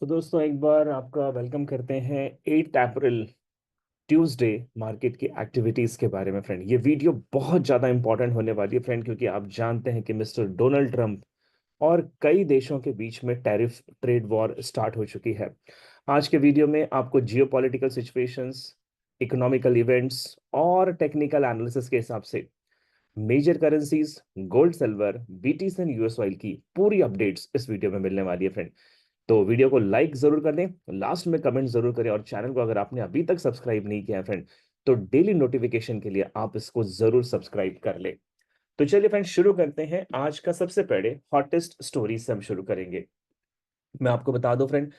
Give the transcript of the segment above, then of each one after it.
दोस्तों एक बार आपका वेलकम करते हैं 8 अप्रैल ट्यूसडे मार्केट की एक्टिविटीज के बारे में। फ्रेंड, ये वीडियो बहुत ज़्यादा इंपॉर्टेंट होने वाली है फ्रेंड, क्योंकि आप जानते हैं कि मिस्टर डोनाल्ड ट्रंप और कई देशों के बीच में टैरिफ ट्रेड वॉर स्टार्ट हो चुकी है। आज के वीडियो में आपको जियोपॉलिटिकल सिचुएशंस, इकोनॉमिकल इवेंट्स और टेक्निकल एनालिसिस के हिसाब से major currencies, gold, silver, BTC and US oil की पूरी अपडेट्स इस वीडियो में मिलने वाली है फ्रेंड। तो वीडियो को लाइक जरूर कर दें, लास्ट में कमेंट जरूर करें और चैनल को अगर आपने अभी तक सब्सक्राइब नहीं किया है फ्रेंड, तो डेली नोटिफिकेशन के लिए आप इसको जरूर सब्सक्राइब कर ले। तो चलिए फ्रेंड, शुरू करते हैं। आज का सबसे पहले हॉटेस्ट स्टोरी से हम शुरू करेंगे। मैं आपको बता दूं फ्रेंड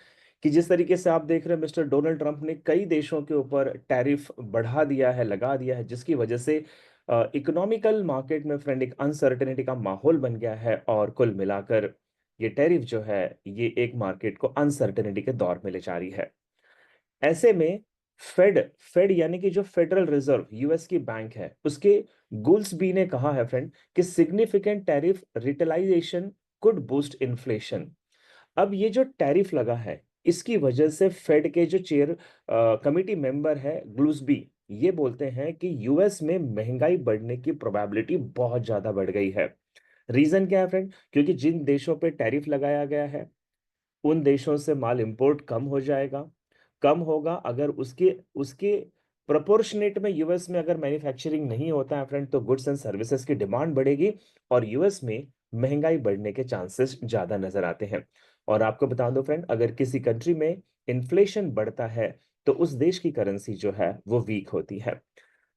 कि जिस तरीके से आप देख रहे हैं, मिस्टर डोनाल्ड ट्रंप ने कई देशों के ऊपर टैरिफ बढ़ा दिया है, लगा दिया है, जिसकी वजह से इकोनॉमिकल मार्केट में फ्रेंड एक अनसर्टेनिटी का माहौल बन गया है। और कुल मिलाकर ये टैरिफ जो है, ये एक मार्केट को अनसर्टेनिटी के दौर में ले जा रही है। ऐसे में फेड फेड यानी कि जो फेडरल रिजर्व यूएस की बैंक है, उसके गुल्स बी ने कहा है फ्रेंड कि significant tariff retaliation could boost inflation. अब ये जो टैरिफ लगा है, इसकी वजह से फेड के जो चेयर कमिटी मेंबर है ग्लूसबी, ये बोलते हैं कि यूएस में महंगाई बढ़ने की प्रोबेबिलिटी बहुत ज्यादा बढ़ गई है। रीजन क्या है फ्रेंड? क्योंकि जिन देशों पे टैरिफ लगाया गया है, उन देशों से माल इंपोर्ट कम हो जाएगा। कम होगा अगर उसके उसके प्रोपोर्शनेट में यूएस में अगर मैन्युफैक्चरिंग नहीं होता है फ्रेंड, तो गुड्स एंड सर्विसेज की डिमांड बढ़ेगी और यूएस में महंगाई बढ़ने के चांसेस ज्यादा नजर आते हैं। और आपको बता दो फ्रेंड, अगर किसी कंट्री में इन्फ्लेशन बढ़ता है, तो उस देश की करेंसी जो है वो वीक होती है।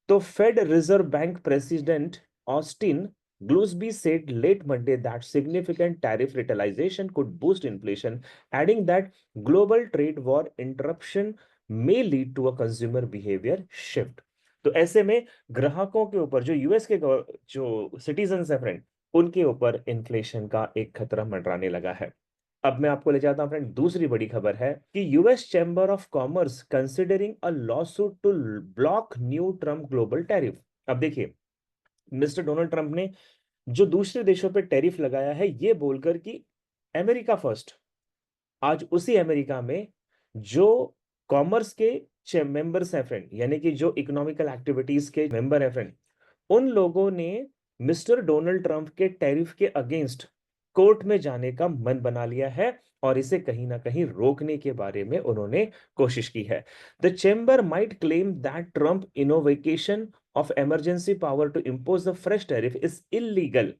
तो Fed reserve bank president Austin Glusby said late Monday that significant tariff retaliation could boost inflation, adding that global trade war interruption may lead to a consumer behavior shift. तो ऐसे में ग्राहकों के ऊपर, जो यूएस के जो सिटीजन्स है फ्रेंड, उनके ऊपर इन्फ्लेशन का एक खतरा मंडराने लगा है। अब मैं आपको ले जाता हूं फ्रेंड, दूसरी बड़ी खबर है कि US chamber of commerce considering a lawsuit to block new Trump global tariff. अब देखिए, मिस्टर डोनाल्ड ट्रंप ने जो दूसरे देशों पे टैरिफ लगाया है, ये बोलकर कि अमेरिका फर्स्ट। आज उसी अमेरिका में जो कॉमर्स के मेंबर्स हैं फ्रेंड, यानी कि जो इकोनॉमिकल एक्टिविटीज के मेंबर हैं फ्रेंड, उन लोगों ने मिस्टर डोनाल्ड ट्रंप के टैरिफ के अगेंस्ट कोर्ट में जाने का मन बना लिया है और इसे कहीं ना कहीं रोकने के बारे में उन्होंने कोशिश की है। The chamber might claim that Trump innovation of emergency power to impose the fresh tariff is illegal.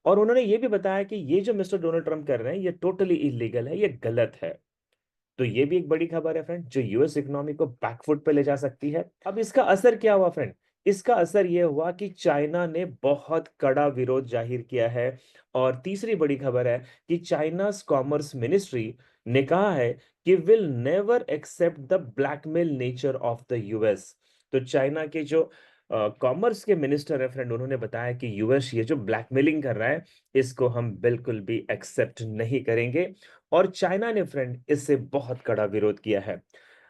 और उन्होंने ये भी बताया कि ये जो मिस्टर डोनाल्ड ट्रंप कर रहे हैं, ये टोटली इलीगल है, ये गलत है। तो ये भी एक बड़ी खबर है फ्रेंड, जो यूएस इकोनॉमी को बैकफुट पे ले जा सकती है। अब इसका असर क्या हुआ फ्रेंड? इसका असर यह हुआ कि चाइना ने बहुत कड़ा विरोध जाहिर किया है। और तीसरी बड़ी खबर है कि चाइना's कॉमर्स मिनिस्ट्री ने कहा है कि will never accept the blackmail nature of the US. तो चाइना के जो कॉमर्स के मिनिस्टर है फ्रेंड, उन्होंने बताया कि यूएस ये जो ब्लैकमेलिंग कर रहा है, इसको हम बिल्कुल भी एक्सेप्ट नहीं करेंगे। और चाइना ने फ्रेंड इससे बहुत कड़ा विरोध किया है।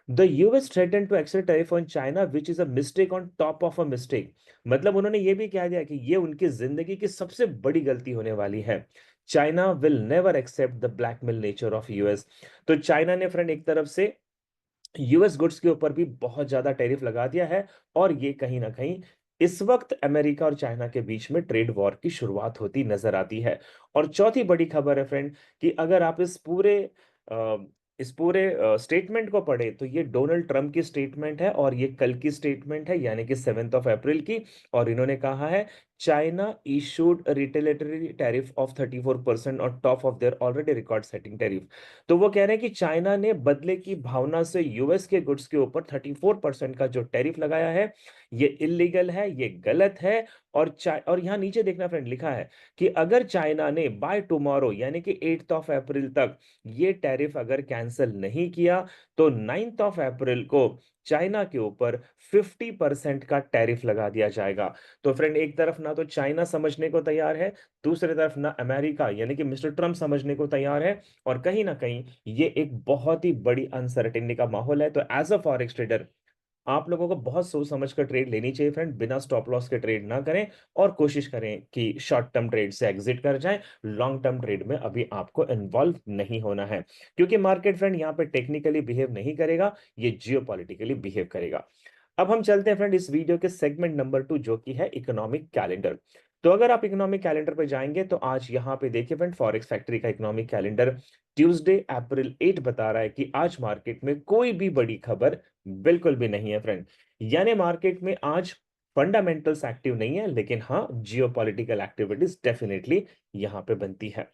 The US threaten to accept tariff on China which is a mistake on top of a mistake. मतलब उन्होंने ये भी कह दिया कि ये उनकी जिंदगी की सबसे बड़ी गलती होने वाली है। China will never accept the blackmail nature of US. तो चाइना ने फ्रेंड एक तरफ से यूएस गुड्स के ऊपर भी बहुत ज्यादा टैरिफ लगा दिया है। और ये कहीं ना कहीं इस वक्त अमेरिका और चाइना के बीच में ट्रेड वॉर की शुरुआत होती नजर आती है। और चौथी बड़ी खबर है फ्रेंड कि अगर आप अ, इस पूरे स्टेटमेंट को पढ़े, तो ये डोनाल्ड ट्रंप की स्टेटमेंट है और ये कल की स्टेटमेंट है, यानी कि 7 अप्रैल की। और इन्होंने कहा है, China issued retaliatory tariff of 34% on top of their already record setting tariff. तो वो कह रहे हैं कि चाइना ने बदले की भावना से यूएस के गुड्स के ऊपर 34% का जो टैरिफ लगाया है, ये इलीगल है, ये गलत है। और यहाँ नीचे देखना फ्रेंड, लिखा है कि अगर चाइना ने बाय टुमारो यानी कि 8 अप्रैल तक ये टैरिफ अगर कैंसिल नहीं किया, तो 9 अप्रैल को चाइना के ऊपर 50% का टैरिफ लगा दिया जाएगा। तो फ्रेंड, एक तरफ ना तो चाइना समझने को तैयार है, दूसरी तरफ ना अमेरिका यानी कि मिस्टर ट्रम्प समझने को तैयार है, और कहीं ना कहीं ये एक बहुत ही बड़ी अनसर्टेनिटी का माहौल है। तो एज अ फॉरेक्स ट्रेडर आप लोगों को बहुत सोच समझ कर ट्रेड लेनी चाहिए फ्रेंड, बिना स्टॉप लॉस के ट्रेड ना करें, और कोशिश करें कि शॉर्ट टर्म ट्रेड से एग्जिट कर जाएं। लॉन्ग टर्म ट्रेड में अभी आपको इन्वॉल्व नहीं होना है, क्योंकि मार्केट फ्रेंड यहाँ पे टेक्निकली बिहेव नहीं करेगा, ये जियोपॉलिटिकली बिहेव करेगा। अब हम चलते हैं फ्रेंड इस वीडियो के सेगमेंट नंबर 2, जो कि है इकोनॉमिक कैलेंडर। तो अगर आप इकोनॉमिक कैलेंडर पे जाएंगे तो आज यहाँ पे देखिए फ्रेंड, फॉरेक्स फैक्ट्री का इकोनॉमिक कैलेंडर ट्यूसडे अप्रैल 8 बता रहा है कि आज मार्केट में कोई भी बड़ी खबर बिल्कुल भी नहीं है फ्रेंड। यानी मार्केट में आज फंडामेंटल्स एक्टिव नहीं है, लेकिन हाँ, जियोपॉलिटिकल एक्टिविटीज डेफिनेटली यहाँ पे बनती है।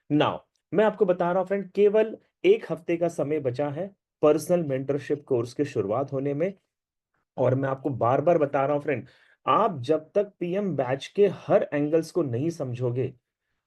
नाउ मैं आपको बता रहा हूं फ्रेंड, केवल एक हफ्ते का समय बचा है पर्सनल मेंटरशिप कोर्स के शुरुआत होने में। और मैं आपको बार बार बता रहा हूं फ्रेंड, आप जब तक पीएम बैच के हर एंगल्स को नहीं समझोगे,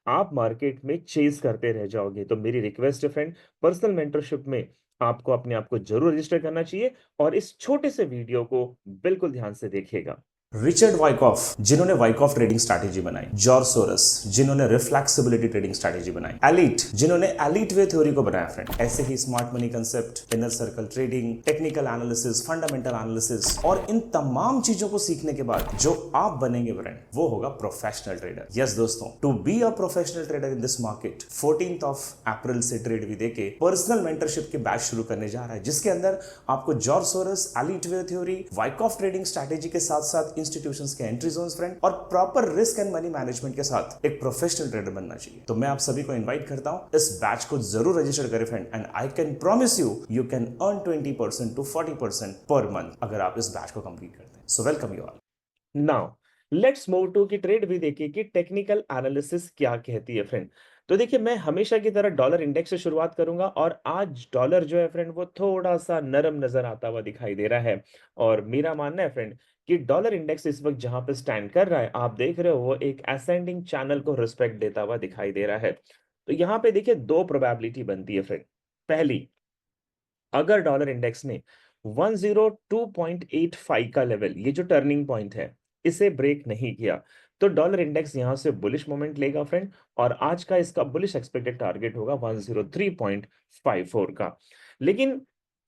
आप मार्केट में चेज करते रह जाओगे। तो मेरी रिक्वेस्ट है फ्रेंड, पर्सनल मेंटरशिप में आपको अपने आप को जरूर रजिस्टर करना चाहिए, और इस छोटे से वीडियो को बिल्कुल ध्यान से देखिएगा। रिचर्ड वाइकॉफ, जिन्होंने वाइकॉफ ट्रेडिंग स्ट्रैटेजी बनाई, जॉर्ज सोरस, जिन्होंने रिफ्लेक्सिबिलिटी ट्रेडिंग स्ट्रैटेजी बनाई, एलिट, जिन्होंने एलिट वे थ्योरी को बनाया फ्रेंड, ऐसे ही smart money concept, inner circle trading, technical analysis, fundamental analysis, और इन तमाम चीजों को सीखने के बाद जो आप बनेंगे फ्रेंड, वो होगा प्रोफेशनल ट्रेडर। यस दोस्तों, to be a professional trader in this market 14th of April से ट्रेड भी देके पर्सनल मेंटरशिप के बैच शुरू करने जा रहा है, जिसके अंदर आपको George source, elite wave theory, Wyckoff trading strategy के साथ साथ इंस्टीट्यूशंस के एंट्री जोन्स फ्रेंड, और proper risk and money management के साथ एक प्रोफेशनल ट्रेडर बनना चाहिए। तो मैं आप सभी को इनवाइट करता हूं, इस बैच को जरूर रजिस्टर करें friend, and I can promise you, you can earn 20% to 40% per month अगर आप इस बैच को कंप्लीट करते हैं। So welcome you all. Now let's move to की ट्रेड भी देखिए कि टेक्निकल एनालिसिस क्या कहती है फ्रेंड। तो देखिए, मैं हमेशा की तरह डॉलर इंडेक्स से शुरुआत करूंगा, और आज डॉलर जो है फ्रेंड, वो थोड़ा सा नरम नजर आता हुआ दिखाई दे रहा है। और मेरा मानना है फ्रेंड कि डॉलर इंडेक्स इस वक्त जहां पे स्टैंड कर रहा है, आप देख रहे हो, वो एक असेंडिंग चैनल को रिस्पेक्ट देता हुआ दिखाई दे रहा है। तो यहाँ पे देखिए दो प्रोबेबिलिटी बनती है फ्रेंड। पहली, अगर डॉलर इंडेक्स ने 102.85 का लेवल, ये जो टर्निंग पॉइंट है, इसे ब्रेक नहीं किया, तो डॉलर इंडेक्स यहां से बुलिश मोमेंट लेगा फ्रेंड, और आज का इसका बुलिश एक्सपेक्टेड टारगेट होगा 103.54 का। लेकिन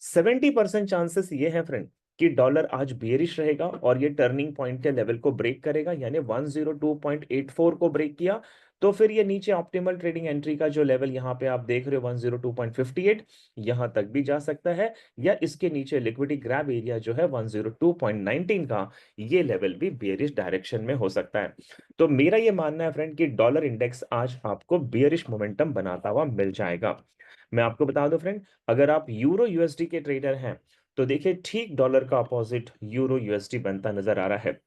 70% चांसेस ये है फ्रेंड कि डॉलर आज बेयरिश रहेगा और ये टर्निंग पॉइंट के लेवल को ब्रेक करेगा, यानी 102.84 को ब्रेक किया तो फिर ये नीचे ऑप्टिमल ट्रेडिंग एंट्री का जो लेवल यहाँ पे आप देख रहे हो 102.58, यहां तक भी जा सकता है, या इसके नीचे लिक्विडिटी ग्रैब एरिया जो है 102.19 का, ये लेवल भी बेयरिश डायरेक्शन में हो सकता है। तो मेरा ये मानना है फ्रेंड कि डॉलर इंडेक्स आज आपको बेयरिश मोमेंटम बनाता हुआ मिल जाएगा। मैं आपको बता दूं फ्रेंड, अगर आप यूरो यूएसडी के ट्रेडर हैं तो देखिए ठीक डॉलर का अपोजिट यूरो यूएसडी बनता नजर आ रहा है।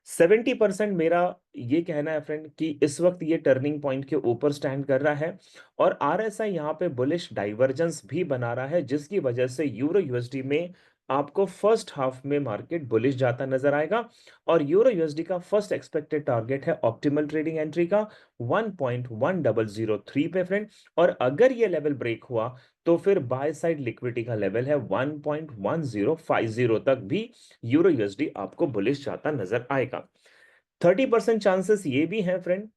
70% मेरा ये कहना है फ्रेंड कि इस वक्त ये टर्निंग पॉइंट के ऊपर स्टैंड कर रहा है, और आरएसआई यहाँ पे बुलिश डाइवर्जेंस भी बना रहा है, जिसकी वजह से यूरो यूएसडी में आपको फर्स्ट हाफ में मार्केट बुलिश जाता नजर आएगा। और यूरो यूएसडी का फर्स्ट एक्सपेक्टेड टारगेट है ऑप्टिमल ट्रेडिंग एंट्री का 1.1003 पे फ्रेंड, और अगर ये लेवल ब्रेक हुआ तो फिर बाय साइड लिक्विडिटी का लेवल है 1.1050 तक भी यूरो यूएसडी आपको बुलिश जाता नजर आएगा। 30% चांसेस ये भी हैं फ्रेंड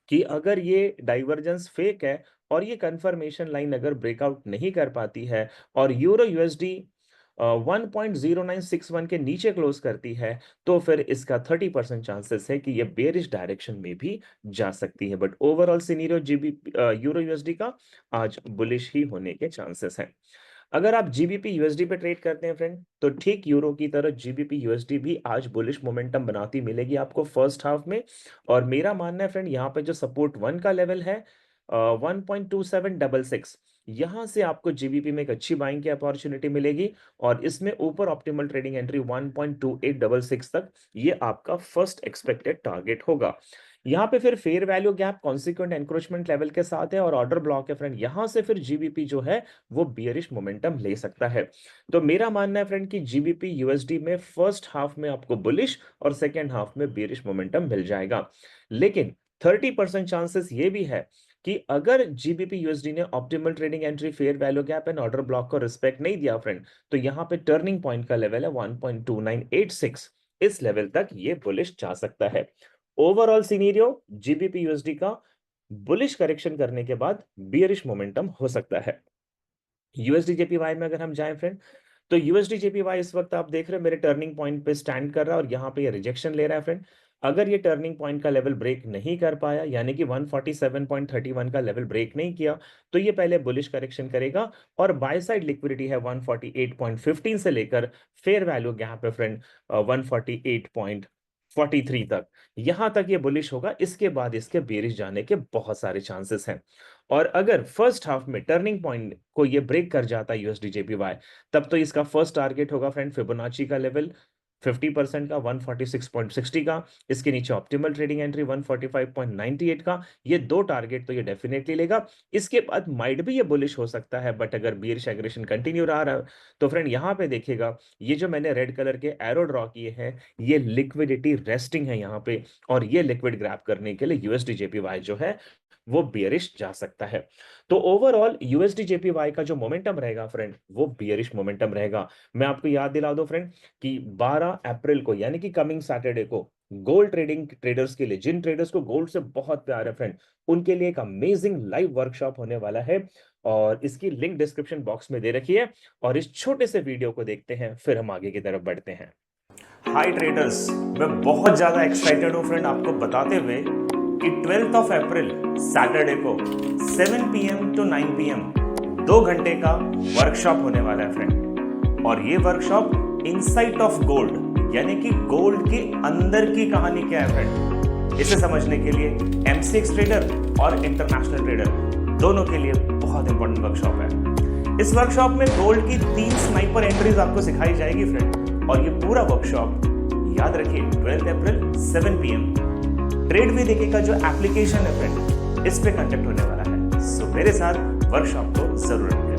कि अगर ये डाइवर्जेंस फेक है और ये कंफर्मेशन लाइन अगर ब्रेकआउट नहीं कर पाती है और यूरो यूएसडी 1.0961 के नीचे क्लोज करती है, तो फिर इसका 30% चांसेस है कि ये बेरिश डायरेक्शन में भी जा सकती है। But overall scenario GB euro USD का आज बुलिश ही होने के चांसेस हैं। अगर आप जीबीपी यूएसडी पे ट्रेड करते हैं फ्रेंड, तो ठीक यूरो की तरह जीबीपी यूएसडी भी आज बुलिश मोमेंटम बनाती मिलेगी आपको फर्स्ट हाफ में। और मेरा मानना है फ्रेंड, यहाँ पे जो सपोर्ट 1 का लेवल है 1.2766, यहां से आपको जीबीपी में एक अच्छी बाइंग की अपॉर्चुनिटी मिलेगी, और इसमें ऊपर ऑप्टिमल ट्रेडिंग एंट्री 1.2866 तक, ये आपका फर्स्ट एक्सपेक्टेड टारगेट होगा। यहाँ पे फिर fair value gap consequent encroachment level के साथ है, और ऑर्डर ब्लॉक है फ्रेंड, यहां से फिर जीबीपी जो है वो बियरिश मोमेंटम ले सकता है। तो मेरा मानना है फ्रेंड कि जीबीपी यूएसडी में फर्स्ट हाफ में आपको बुलिश और सेकेंड हाफ में बियरिश मोमेंटम मिल जाएगा। लेकिन 30% चांसेस ये भी है कि अगर जीबीपी यूएसडी ने optimal trading entry, fair value gap and order block को रिस्पेक्ट नहीं दिया फ्रेंड, तो यहां पे टर्निंग पॉइंट का लेवल है 1.2986। इस लेवल तक ये बुलिश जा सकता है। ओवरऑल सिनेरियो जीबीपी यूएसडी का बुलिश करेक्शन करने के बाद बियरिश मोमेंटम हो सकता है। यूएसडी जेपीवाई में अगर हम जाएं फ्रेंड, तो यूएसडी जेपीवाई इस वक्त आप देख रहे हैं मेरे टर्निंग पॉइंट पे स्टैंड कर रहा है और यहाँ पे ये रिजेक्शन ले रहा है फ्रेंड। अगर ये टर्निंग पॉइंट का लेवल ब्रेक नहीं कर पाया, यानी कि 147.31 का लेवल ब्रेक नहीं किया, तो ये पहले बुलिश करेक्शन करेगा और बाय साइड लिक्विडिटी है 148.15 से लेकर फेयर वैल्यू गैप है फ्रेंड 148.43 तक। यहां तक ये बुलिश होगा, इसके बाद इसके बेरिश जाने के बहुत सारे चांसेस हैं। और अगर फर्स्ट हाफ में टर्निंग पॉइंट को ये ब्रेक कर जाता है यूएसडी जेपीवाई, तब तो इसका फर्स्ट टारगेट होगा फ्रेंड फिबोनाची का लेवल 50% का 146.60 का, इसके नीचे ऑप्टिमल ट्रेडिंग एंट्री 145.98 का। ये दो टारगेट तो ये डेफिनेटली लेगा। इसके बाद माइट भी ये बुलिश हो सकता है, बट अगर बियरिश एग्रेशन कंटिन्यू रहा तो फ्रेंड यहां पे देखिएगा, ये जो मैंने रेड कलर के एरो ड्रॉ किए हैं, ये लिक्विडिटी रेस्टिंग है यहाँ पे, और ये लिक्विड ग्रैब करने के लिए यूएसडी जेपीवाई जो है वो बियरिश जा सकता है। तो ओवरऑल यूएसडी जेपीवाई का जो मोमेंटम रहेगा फ्रेंड, वो बियरिश मोमेंटम रहेगा। मैं आपको याद दिला दूं फ्रेंड कि 12 अप्रैल को, यानी कि कमिंग सैटरडे को, गोल्ड ट्रेडिंग ट्रेडर्स के लिए, जिन ट्रेडर्स को गोल्ड से बहुत प्यार है फ्रेंड, उनके लिए एक अमेजिंग लाइव वर्कशॉप होने वाला है, और इसकी लिंक डिस्क्रिप्शन बॉक्स में दे रखी है। और इस छोटे से वीडियो को देखते हैं, फिर हम आगे की तरफ बढ़ते हैं। हाय ट्रेडर्स, मैं बहुत ज्यादा एक्साइटेड हूँ फ्रेंड आपको बताते हुए कि 12th ऑफ अप्रैल सैटरडे को 7 PM to 9 PM 2 घंटे का वर्कशॉप होने वाला है फ्रेंड। और ये वर्कशॉप इनसाइट ऑफ गोल्ड, यानी कि गोल्ड के अंदर की कहानी क्या है फ्रेंड, इसे समझने के लिए एमसीएक्स ट्रेडर और इंटरनेशनल ट्रेडर दोनों के लिए बहुत इंपॉर्टेंट वर्कशॉप है। इस वर्कशॉप में गोल्ड की 3 स्नाइपर एंट्रीज आपको सिखाई जाएगी फ्रेंड, और ये पूरा वर्कशॉप याद रखिए 12 अप्रैल 7 PM ट्रेड भी देखिए का जो एप्लीकेशन है फ्रेंड, इस पे कंडक्ट होने वाला है। सो मेरे साथ वर्कशॉप को जरूर करें।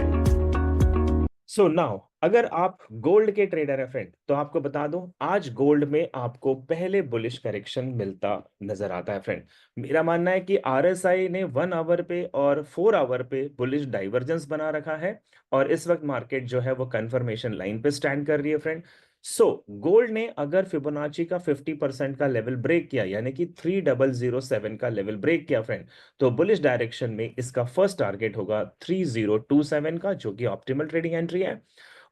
सो नाउ अगर आप गोल्ड के ट्रेडर है फ्रेंड, तो आपको बता दूं आज गोल्ड में आपको पहले बुलिश करेक्शन मिलता नजर आता है फ्रेंड। मेरा मानना है कि आरएसआई ने 1 आवर पे और 4 आवर पे बुलिश डाइवर्जेंस बना रखा है, और इस वक्त मार्केट जो है वो कंफर्मेशन लाइन पे स्टैंड कर रही है फ्रेंड। सो गोल्ड ने अगर फिबोनाची का 50% का लेवल ब्रेक किया, यानी कि 3007 का लेवल ब्रेक किया फ्रेंड, तो बुलिश डायरेक्शन में इसका फर्स्ट टारगेट होगा 3027 का, जो कि ऑप्टिमल ट्रेडिंग एंट्री है।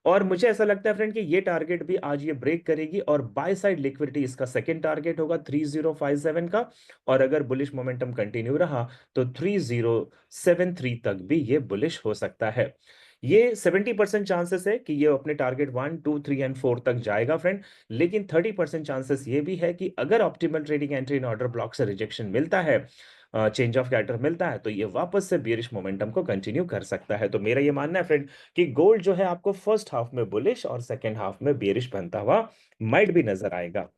और मुझे ऐसा लगता है फ्रेंड कि ये टारगेट भी आज ये ब्रेक करेगी, और बाय साइड लिक्विडिटी इसका सेकंड टारगेट होगा 3057 का, और अगर बुलिश मोमेंटम कंटिन्यू रहा तो 3073 तक भी ये बुलिश हो सकता है। ये 70% चांसेस है कि ये अपने टारगेट 1, 2, 3 एंड 4 तक जाएगा फ्रेंड, लेकिन 30% चांसेस ये भी है कि अगर optimal trading entry in order block से रिजेक्शन मिलता है, चेंज ऑफ कैरेक्टर मिलता है, तो ये वापस से बियरिश मोमेंटम को कंटिन्यू कर सकता है। तो मेरा ये मानना है फ्रेंड कि गोल्ड जो है आपको फर्स्ट हाफ में बुलिश और सेकंड हाफ में बियरिश बनता हुआ माइट भी नजर आएगा।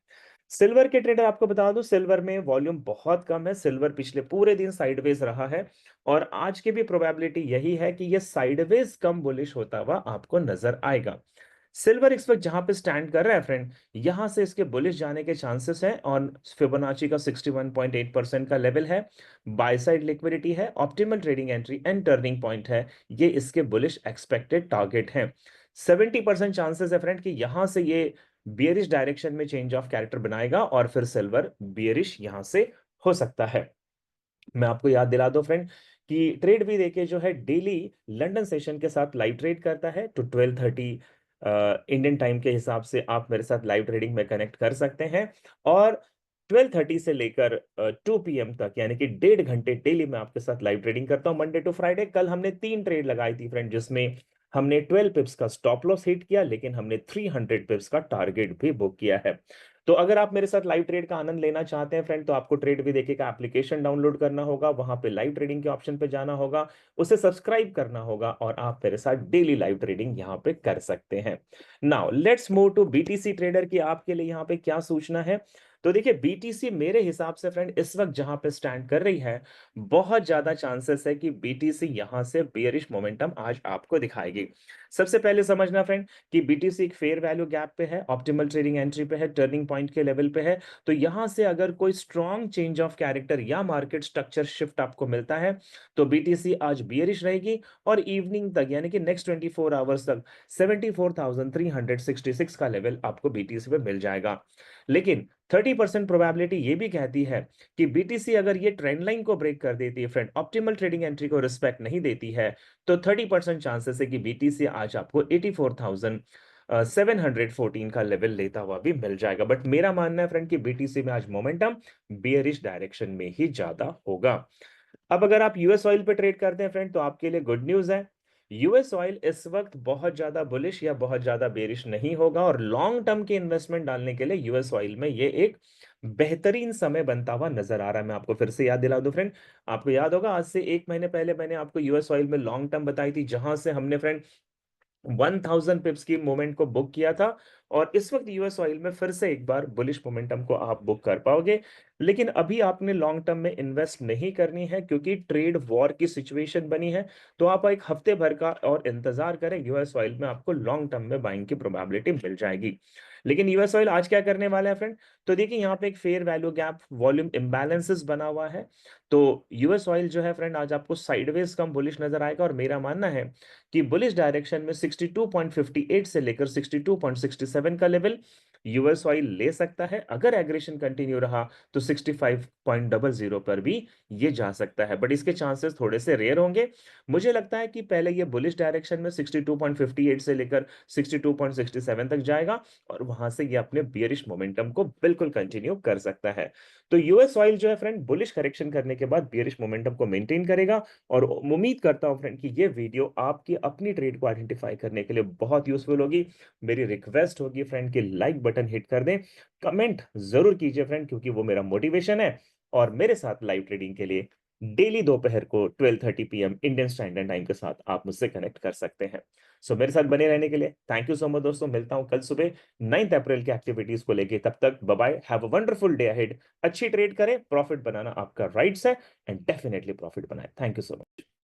सिल्वर के ट्रेडर आपको बता दूं, सिल्वर में वॉल्यूम बहुत कम है। सिल्वर पिछले पूरे दिन साइडवेज रहा है, और आज की भी प्रोबेबिलिटी यही है कि ये साइडवेज कम बुलिश होता हुआ आपको नजर आएगा। सिल्वर इस वक्त जहां पे स्टैंड कर रहा है फ्रेंड, यहां से इसके बुलिश जाने के चांसेस हैं, और फिबोनाची का 61.8% का लेवल है, बाय साइड लिक्विडिटी है, optimal trading entry and turning point है, ये इसके बुलिश एक्सपेक्टेड टारगेट हैं। 70% चांसेस है फ्रेंड कि यहां से ये बियरिश डायरेक्शन में चेंज ऑफ कैरेक्टर बनाएगा, और फिर सिल्वर बियरिश यहां से हो सकता है। मैं आपको याद दिला दूं फ्रेंड कि ट्रेड भी देखिए जो है डेली लंदन सेशन के साथ लाइव ट्रेड करता है, तो 12:30 इंडियन टाइम के हिसाब से आप मेरे साथ लाइव ट्रेडिंग में कनेक्ट कर सकते हैं। और 12:30 से लेकर 2 PM तक, यानी कि 1.5 घंटे डेली मैं आपके साथ लाइव ट्रेडिंग करता हूं, मंडे टू फ्राइडे। कल हमने 3 ट्रेड लगाई थी फ्रेंड, जिसमें हमने 12 पिप्स का स्टॉप लॉस हिट किया, लेकिन हमने 300 पिप्स का टारगेट भी बुक किया है। तो अगर आप मेरे साथ लाइव ट्रेड का आनंद लेना चाहते हैं फ्रेंड, तो आपको ट्रेड भी देखिए का एप्लीकेशन डाउनलोड करना होगा, वहां पे लाइव ट्रेडिंग के ऑप्शन पे जाना होगा, उसे सब्सक्राइब करना होगा, और आप मेरे साथ डेली लाइव ट्रेडिंग यहां पे कर सकते हैं। Now let's move to BTC trader की आपके लिए यहाँ पे क्या सूचना है। तो देखिए बीटीसी मेरे हिसाब से फ्रेंड इस वक्त जहां पे स्टैंड कर रही है, बहुत ज्यादा चांसेस है कि बीटीसी यहां से बेयरिश मोमेंटम आज आपको दिखाएगी। सबसे पहले समझना फ्रेंड कि बीटीसी एक फेयर वैल्यू गैप पे है, ऑप्टिमल ट्रेडिंग एंट्री पे है, टर्निंग पॉइंट के लेवल पे है। तो यहां से अगर कोई स्ट्रॉन्ग चेंज ऑफ कैरेक्टर या मार्केट स्ट्रक्चर शिफ्ट आपको मिलता है तो बीटीसी आज बियरिश रहेगी और इवनिंग तक यानी कि नेक्स्ट 24 आवर्स तक 74,366 का लेवल आपको बीटीसी पे मिल जाएगा। लेकिन 30% प्रोबेबिलिटी ये भी कहती है कि बीटीसी अगर ये ट्रेंड लाइन को ब्रेक कर देती है फ्रेंड, ऑप्टिमल ट्रेडिंग एंट्री को रिस्पेक्ट नहीं देती है, तो 30% चांसेस है कि बीटीसी आज आपको 84,714 का लेवल लेता हुआ भी मिल जाएगा। बट मेरा मानना है फ्रेंड कि बीटीसी में आज मोमेंटम बियरिश डायरेक्शन में ही ज्यादा होगा। अब अगर आप यूएस ऑयल पे ट्रेड करते हैं फ्रेंड तो आपके लिए गुड न्यूज है। यूएस ऑयल इस वक्त बहुत ज्यादा बुलिश या बहुत ज्यादा बेरिश नहीं होगा और लॉन्ग टर्म के इन्वेस्टमेंट डालने के लिए यूएस ऑयल में ये एक बेहतरीन समय बनता हुआ नजर आ रहा है। मैं आपको फिर से याद दिला दूं फ्रेंड, आपको याद होगा आज से 1 महीने पहले मैंने आपको यूएस ऑयल में लॉन्ग टर्म बताई थी, जहां से हमने फ्रेंड 1000 पिप्स की मोमेंट को बुक किया था। और इस वक्त यूएस ऑयल में फिर से एक बार बुलिश मोमेंटम को आप बुक कर पाओगे। लेकिन अभी आपने लॉन्ग टर्म में इन्वेस्ट नहीं करनी है क्योंकि ट्रेड वॉर की सिचुएशन बनी है। तो आप एक हफ्ते भर का और इंतजार करें, यूएस ऑयल में आपको लॉन्ग टर्म में बाइंग की प्रोबेबिलिटी मिल जाएगी। लेकिन यूएस ऑयल आज क्या करने वाला है फ्रेंड, तो देखिए यहाँ पे एक fair value gap volume imbalances बना हुआ है। तो यूएस ऑयल जो है फ्रेंड आज आपको साइडवेज कम बुलिश नजर आएगा और मेरा मानना है कि बुलिश डायरेक्शन में 62.58 से लेकर 62.67 का लेवल यूएस ऑयल ले सकता है। अगर एग्रेशन कंटिन्यू रहा तो 65.00 पर भी ये जा सकता है, बट इसके चांसेस थोड़े से रेयर होंगे। मुझे लगता है कि पहले ये बुलिश डायरेक्शन में 62.58 से लेकर 62.67 तक जाएगा और वहां से ये अपने बियरिश मोमेंटम को बिल्कुल कंटिन्यू कर सकता है। तो यूएस ऑयल जो है फ्रेंड बुलिश करेक्शन करने के बाद बियरिश मोमेंटम को मेंटेन करेगा। और उम्मीद करता हूं फ्रेंड कि ये वीडियो आपकी अपनी ट्रेड को आइडेंटिफाई करने के लिए बहुत यूजफुल होगी। मेरी रिक्वेस्ट होगी फ्रेंड कि लाइक बटन हिट कर दें, कमेंट जरूर कीजिए फ्रेंड, क्योंकि वो मेरा मोटिवेशन है। और मेरे साथ लाइव ट्रेडिंग के लिए डेली दोपहर को 12:30 PM इंडियन स्टैंडर्ड टाइम के साथ आप मुझसे कनेक्ट कर सकते हैं। सो मेरे साथ बने रहने के लिए थैंक यू सो मच दोस्तों। मिलता हूं कल सुबह 9 अप्रैल के एक्टिविटीज को लेके। तब तक bye bye, have a wonderful day ahead. अच्छी ट्रेड करें, प्रॉफिट बनाना आपका राइट्स है एंड डेफिनेटली प्रॉफिट बनाए। Thank you so much.